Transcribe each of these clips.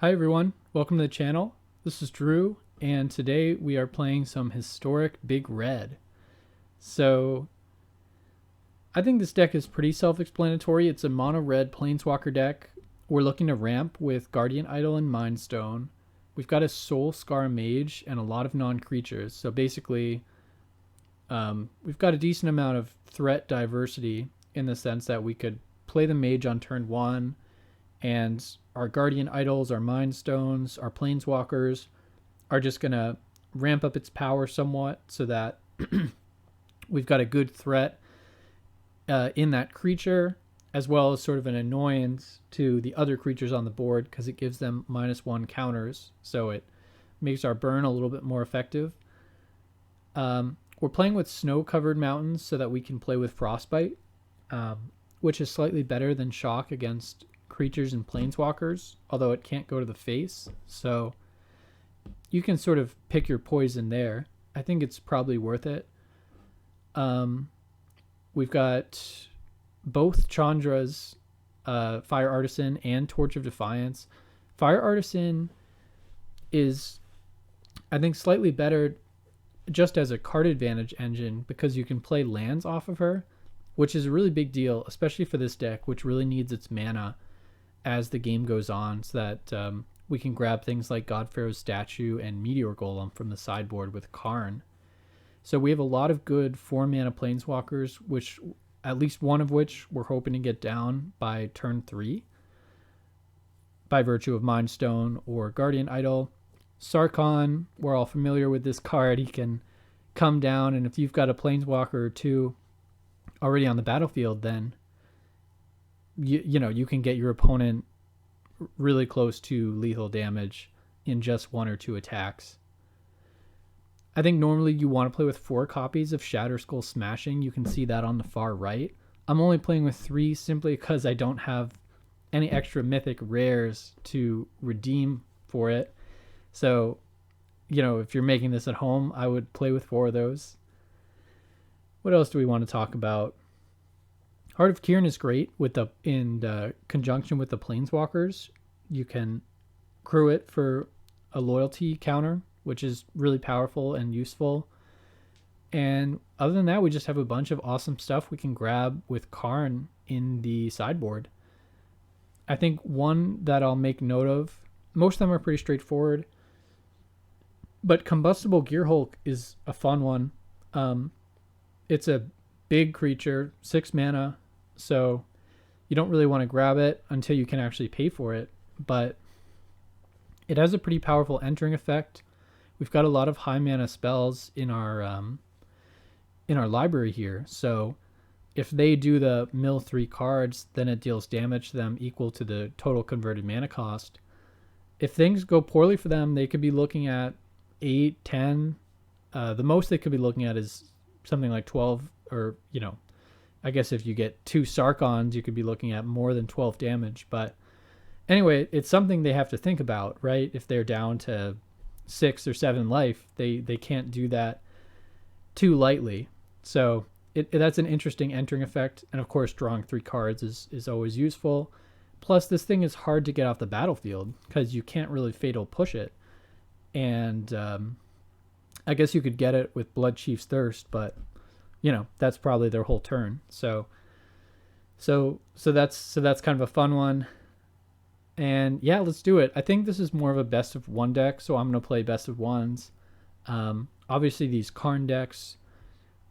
Hi everyone, welcome to the channel. This is Drew, and today we are playing some historic Big Red. So, I think this deck is pretty self-explanatory. It's a mono red planeswalker deck. We're looking to ramp with Guardian Idol and Mind Stone. We've got a Soul Scar Mage and a lot of non-creatures. So basically, we've got a decent amount of threat diversity in the sense that we could play the Mage on turn 1, and our Guardian Idols, our Mind Stones, our Planeswalkers are just going to ramp up its power somewhat so that we've got a good threat in that creature, as well as sort of an annoyance to the other creatures on the board because it gives them -1 counters. So it makes our burn a little bit more effective. We're playing with snow-covered mountains so that we can play with Frostbite, which is slightly better than Shock against creatures and planeswalkers, although it can't go to the face. So you can sort of pick your poison there. I think it's probably worth it. We've got both Chandra's, Fire Artisan and Torch of Defiance. Fire Artisan is, I think, slightly better just as a card advantage engine because you can play lands off of her, which is a really big deal, especially for this deck, which really needs its mana as the game goes on, so that we can grab things like Godpharaoh's Statue and Meteor Golem from the sideboard with Karn. So we have a lot of good 4-mana planeswalkers, which at least one of which we're hoping to get down by turn 3 by virtue of Mind Stone or Guardian Idol. Sarkhan, we're all familiar with this card. He can come down, and if you've got a planeswalker or two already on the battlefield, then you can get your opponent really close to lethal damage in just 1 or 2 attacks. I think normally you want to play with 4 copies of Shatterskull Smashing. You can see that on the far right. I'm only playing with 3 simply because I don't have any extra mythic rares to redeem for it. So, if you're making this at home, I would play with 4 of those. What else do we want to talk about? Heart of Kiran is great in conjunction with the Planeswalkers. You can crew it for a loyalty counter, which is really powerful and useful. And other than that, we just have a bunch of awesome stuff we can grab with Karn in the sideboard. I think one that I'll make note of, most of them are pretty straightforward, but Combustible Gearhulk is a fun one. It's a big creature, 6 mana, so you don't really want to grab it until you can actually pay for it, but it has a pretty powerful entering effect. We've got a lot of high mana spells in our library here, so if they do the mill 3 cards, then it deals damage to them equal to the total converted mana cost. If things go poorly for them, they could be looking at 8, 10. The most they could be looking at is something like 12, or I guess if you get 2 Sarkons, you could be looking at more than 12 damage. But anyway, it's something they have to think about, right? If they're down to 6 or 7 life, they can't do that too lightly. So that's an interesting entering effect. And of course, drawing 3 cards is always useful. Plus, this thing is hard to get off the battlefield because you can't really fatal push it. And I guess you could get it with Blood Chief's Thirst, but that's probably their whole turn. So that's kind of a fun one. And yeah, let's do it. I think this is more of a best of 1 deck, so I'm going to play best of 1s. Obviously, these Karn decks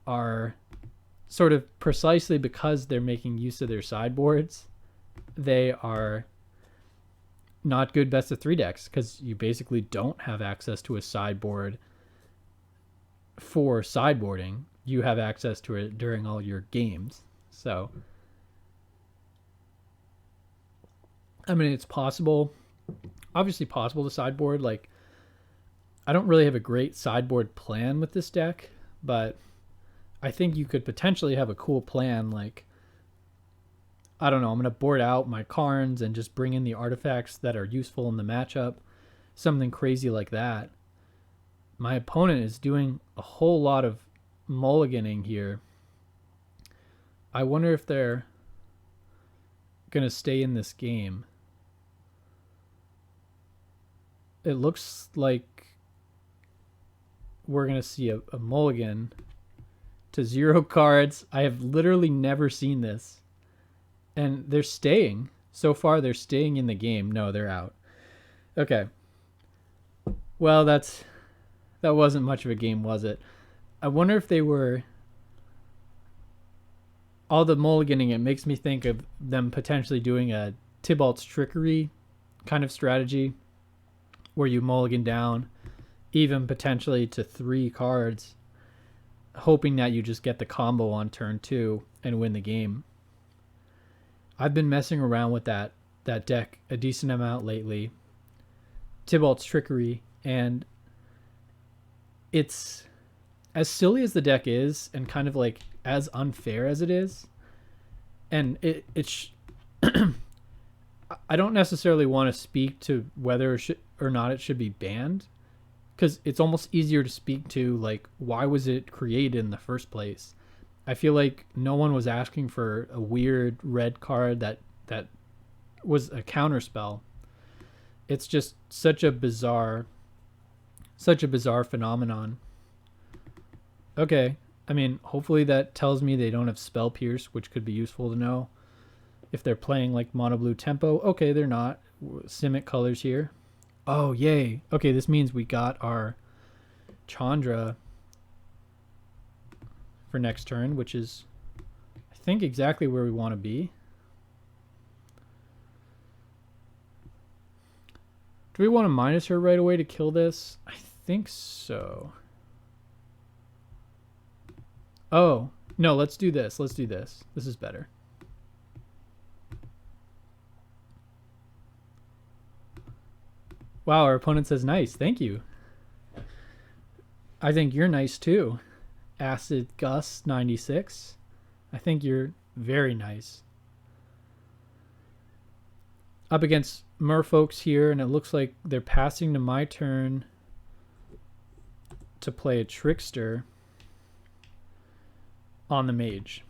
are sort of precisely because they're making use of their sideboards, they are not good best of 3 decks because you basically don't have access to a sideboard for sideboarding. You have access to it during all your games. So, I mean, it's possible, obviously possible to sideboard. Like, I don't really have a great sideboard plan with this deck, but I think you could potentially have a cool plan. Like, I don't know, I'm going to board out my Karns and just bring in the artifacts that are useful in the matchup. Something crazy like that. My opponent is doing a whole lot of mulliganing here. I wonder if they're going to stay in this game. it looks like we're going to see a mulligan to 0 cards. I have literally never seen this. And they're staying. So far, they're staying in the game. No, they're out. Okay. Well, that wasn't much of a game, was it? I wonder if they were... All the mulliganing, it makes me think of them potentially doing a Tybalt's Trickery kind of strategy where you mulligan down even potentially to 3 cards, hoping that you just get the combo on turn 2 and win the game. I've been messing around with that deck a decent amount lately, Tybalt's Trickery, and it's as silly as the deck is and kind of like as unfair as it is, and it's I don't necessarily want to speak to whether or not it should be banned, because it's almost easier to speak to like why was it created in the first place. I feel like no one was asking for a weird red card that was a counterspell. It's just such a bizarre phenomenon. Okay, I mean, hopefully that tells me they don't have Spell Pierce, which could be useful to know. If they're playing like Mono Blue Tempo, okay, they're not. Simic colors here. Oh, yay. Okay, this means we got our Chandra for next turn, which is, I think, exactly where we want to be. Do we want to minus her right away to kill this? I think so. Oh, no, let's do this. Let's do this. This is better. Wow, our opponent says nice. Thank you. I think you're nice too. Acid Gus 96. I think you're very nice. Up against Merfolks here, and it looks like they're passing to my turn to play a Trickster on the Mage.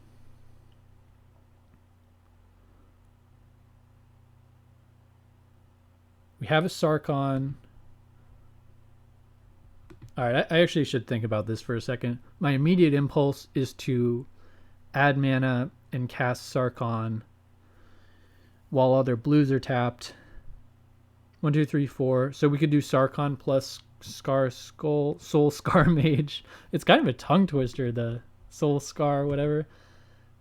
We have a Sarkon. All right, I actually should think about this for a second. My immediate impulse is to add mana and cast Sarkon while other blues are tapped. 1, 2, 3, 4. So we could do Sarkon plus Soul Scar Mage. It's kind of a tongue twister, the Soul Scar, whatever.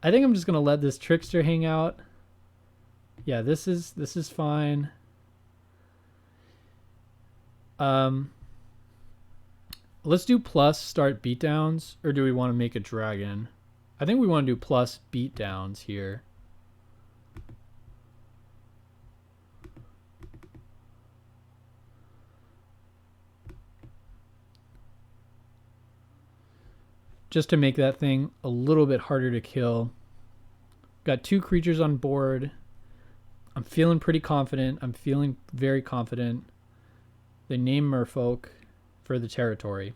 I think I'm just gonna let this Trickster hang out. Yeah, this is fine. Let's do plus start beatdowns, or do we want to make a dragon? I think we want to do plus beatdowns here. Just to make that thing a little bit harder to kill. Got 2 creatures on board. I'm feeling pretty confident. I'm feeling very confident. They name Merfolk for the territory.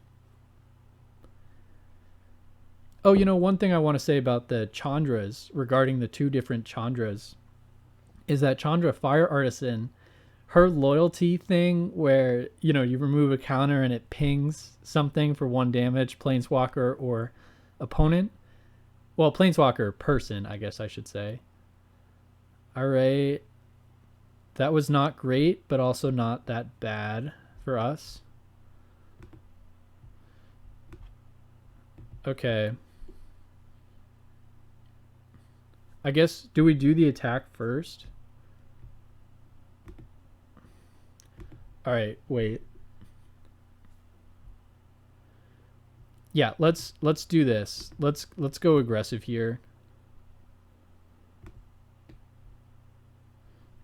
Oh, you know, one thing I want to say about the Chandras, regarding the 2 different Chandras, is that Chandra Fire Artisan, her loyalty thing where, you know, you remove a counter and it pings something for 1 damage, Planeswalker or opponent. Well, Planeswalker person, I guess I should say. All right. That was not great, but also not that bad for us. Okay. I guess, do we do the attack first? All right, wait. Yeah, let's do this. Let's go aggressive here.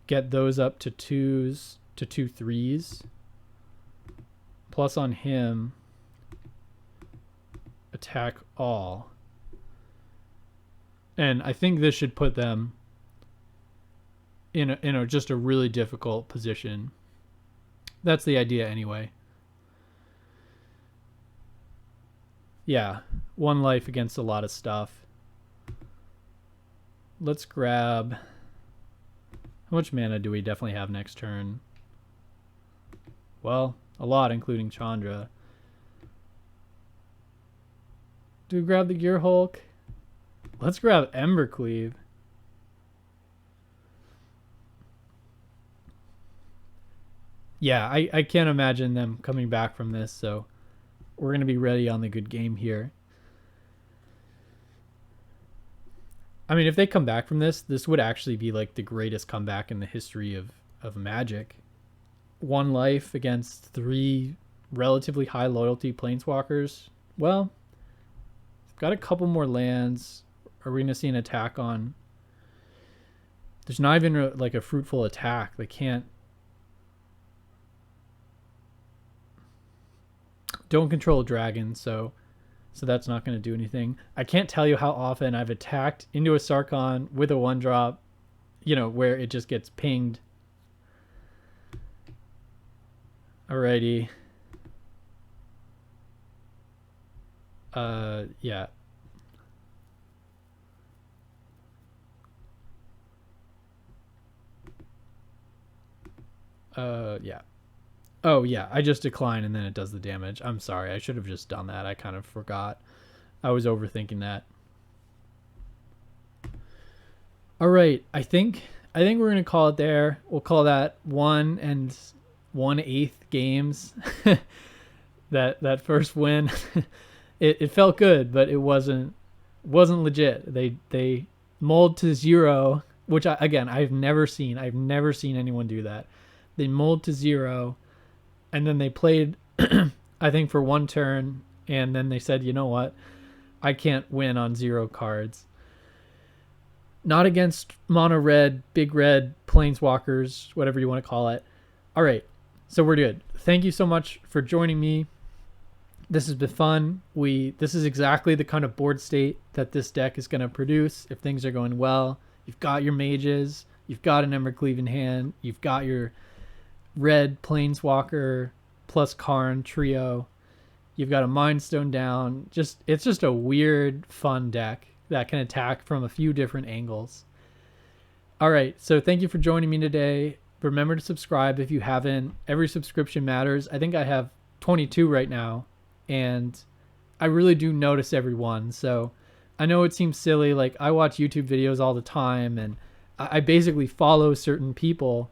Get those up to 2s to 2 3s. Plus on him, attack all. And I think this should put them in a just a really difficult position. That's the idea anyway. Yeah, 1 life against a lot of stuff. Let's grab... How much mana do we definitely have next turn? Well, a lot, including Chandra. Do we grab the Gear Hulk? Let's grab Embercleave. Yeah, I can't imagine them coming back from this, so we're going to be ready on the good game here. I mean, if they come back from this would actually be like the greatest comeback in the history of Magic. 1 life against 3 relatively high loyalty planeswalkers. Well, got a couple more lands. Are we going to see an attack on... There's not even like a fruitful attack. They can't... Don't control a dragon, so that's not going to do anything. I can't tell you how often I've attacked into a Sarkhan with a 1-drop, you know, where it just gets pinged. Alrighty. Yeah. Yeah. Oh, yeah, I just decline and then it does the damage. I'm sorry, I should have just done that. I kind of forgot. I was overthinking that. All right, I think we're going to call it there. We'll call that 1 1/8 games. that first win. It felt good, but it wasn't legit. They mulled to 0, which I've never seen. I've never seen anyone do that. They mulled to 0. And then they played, I think, for 1 turn. And then they said, you know what? I can't win on 0 cards. Not against mono red, big red, planeswalkers, whatever you want to call it. All right. So we're good. Thank you so much for joining me. This has been fun. This is exactly the kind of board state that this deck is going to produce if things are going well. You've got your mages. You've got an Embercleave in hand. You've got your red planeswalker plus Karn trio. You've got a Mind Stone down. It's just a weird, fun deck that can attack from a few different angles. All right, so thank you for joining me today. Remember to subscribe if you haven't. Every subscription matters. I think I have 22 right now, and I really do notice everyone. So I know it seems silly. Like, I watch YouTube videos all the time, and I basically follow certain people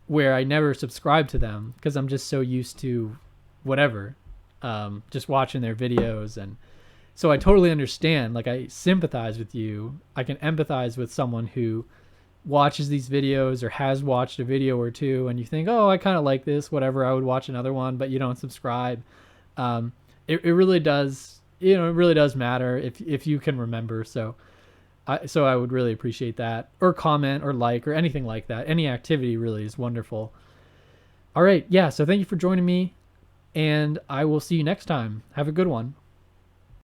where I never subscribe to them because I'm just so used to whatever, just watching their videos. And so I totally understand. Like, I sympathize with you. I can empathize with someone who watches these videos or has watched a video or two, and you think, oh, I kind of like this, whatever, I would watch another one, but you don't subscribe. It really does, it really does matter if you can remember. So I would really appreciate that, or comment or like or anything like that. Any activity really is wonderful. All right. Yeah. So thank you for joining me, and I will see you next time. Have a good one.